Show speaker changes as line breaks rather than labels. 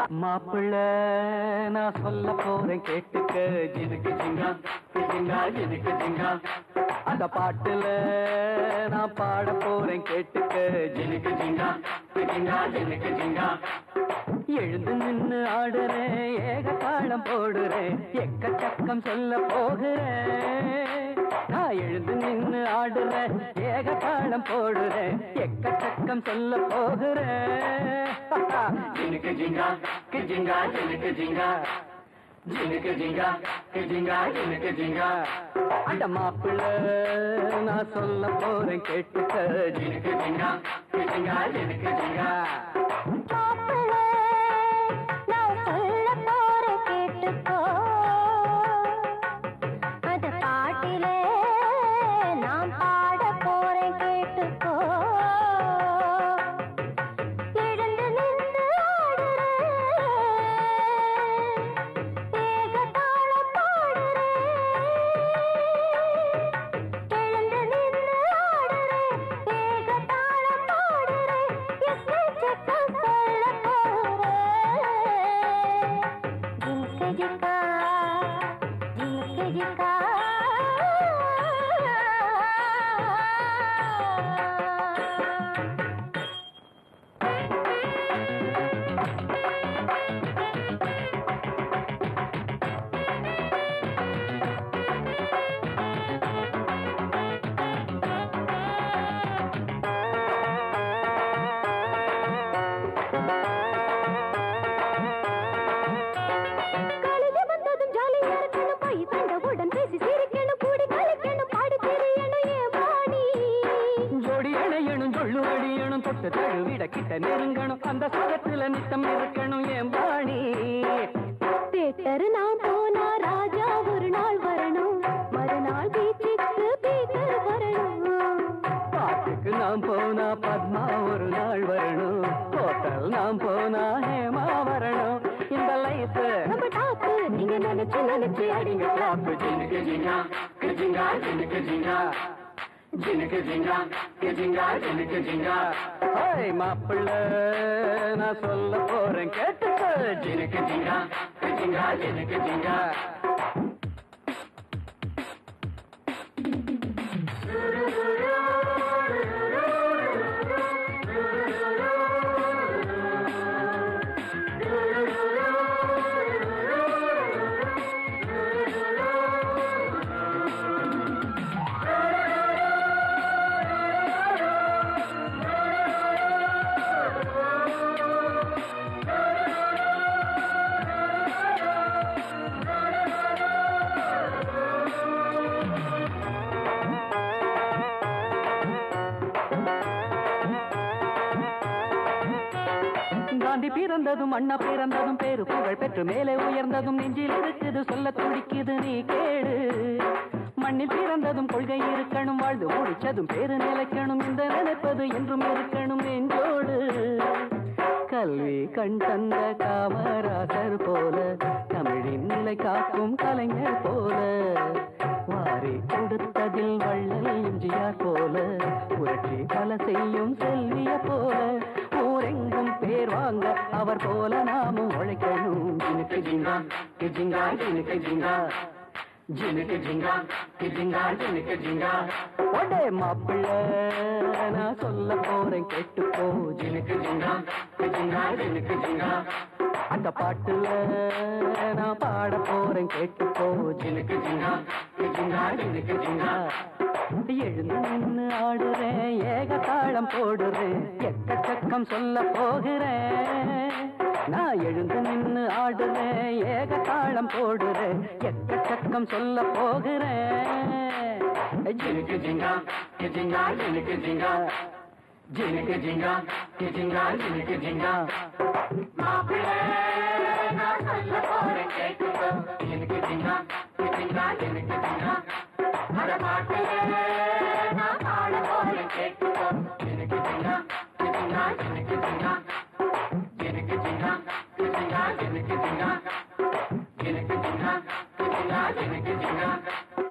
மாப்பிள்ள நான் சொல்ல போறேன் கேட்டுக்க, ஜினுக்கு ஜிங்கா ஜிங்கா ஜினுக்கு ஜிங்கா. அந்த பாட்டுல நான் பாட போறேன் கேட்டுக்க, ஜினுக்கு ஜிங்கா ஜிங்கா ஜினுக்கு ஜிங்கா. எழுந்து நின்னு ஆடுறேன், ஏக தாளம் போடுறேன், எக்கச்சக்கம் சொல்ல போகிறேன். நான் எழுந்து நின்னு ஆடுறேன், ஏக தாளம் போடுறேன், எக்கச்சக்கம் சொல்ல போகிறேன். ஜினுக்கு ஜிங்கா ஜிங்கா ஜினுக்கு ஜிங்கா ஜினுக்கு ஜிங்கா ஜிங்கா ஜினுக்கு ஜிங்கா. அந்த மாப்பிள்ள நான் சொல்ல போறேன் கேட்டுக்க, ஜினுக்கு ஜிங்கா ஜிங்கா ஜினுக்கு ஜிங்கா. தழுவிட கிட்ட நெருங்கணும், அந்த சுகத்துல நித்தம் இருக்கணும் என் பாணி.
தேட்டரு நான் போனா ராஜா ஒரு நாள் வரணும், மறுநாள் பீச்சுக்கு பீட்டர் வரணும்.
பாட்டுக்கு நான் போனா பத்மா ஒரு நாள் வரணும், ஹோட்டல் நான் போனா ஹேமா வரணும். இந்த லைஃப்
நம்ம டாப்பு, நீங்க நினைச்சு நினைச்சு
அடிங்க டாப்பு. ஜினுக்கு ஜிங்கா ஜிங்கா ஜினுக்கு ஜிங்கா ஜினுக்கு ஜிங்கா ஜிங்கா ஜினுக்கு ஜிங்கா. ஹாய் மாப்பிள்ள நான் சொல்ல போறேன் கேட்டுக்க, ஜினுக்கு ஜிங்கா ஜிங்கா ஜினுக்கு ஜிங்கா. காந்தி பிறந்ததும் அண்ணா பிறந்ததும் பேரு புகழ் பெற்று மேலே உயர்ந்ததும் நெஞ்சில் இருக்குது சொல்ல துடிக்குது நீ கேடு. மண்ணில் பிறந்ததும் கொள்கை இருக்கணும், வாழ்ந்து முடிச்சதும் பேரு நிலைக்கணும், இந்த நினைப்பது என்றும் இருக்கணும் நெஞ்சோடு. கல்வி கண் தந்த காமராசர் போல, தமிழின் நிலை காக்கும் கலைஞர் போல, வாரி கொடுத்ததில் வள்ளல் எம்ஜிஆர் போல, புரட்சி பல செய்யும் செல்விய போல, ஊரெங்கும் பேர் வாங்க அவர் போல நாமும் உழைக்கணும். ஜினுக்கு ஜிங்கா ஜிங்கா ஜினுக்கு ஜிங்கா ஜினுக்கு ஜிங்கா ஜிங்கா ஜினுக்கு ஜிங்கா. ஒடே மாப்பிள்ள நான் சொல்ல போறேன் கேட்டுப்போ, ஜினுக்கு ஜிங்கா ஜிங்கா ஜினுக்கு ஜிங்கா. அந்த பாட்டுல நான் பாட போறேன் கேட்டுப்போ, ஜினுக்கு ஜிங்கா ஜிங்கா ஜினுக்கு ஜிங்கா. எழுந்து நின்னு ஆடுறேன், ஏக தாளம் போடுறேன், எக்கச்சக்கம் சொல்ல போகிறேன். நான் எழுந்து நின்னு ஆடுறேன், ஏக தாளம் போடுறேன், எக்கச்சக்கம் சொல்ல போகிறேன். ஜினுக்கு ஜிங்கா ஜிங்கா ஜினுக்கு ஜிங்கா ஜினுக்கு ஜிங்கா ஜிங்கா ஜினுக்கு ஜிங்கா. மாப்பிள்ளை நான் சொல்ல போறேன் கேட்டுக்கோ, ஜினுக்கு ஜிங்கா ஜிங்கா ஜினுக்கு ஜிங்கா. அட மாப்பிள்ளை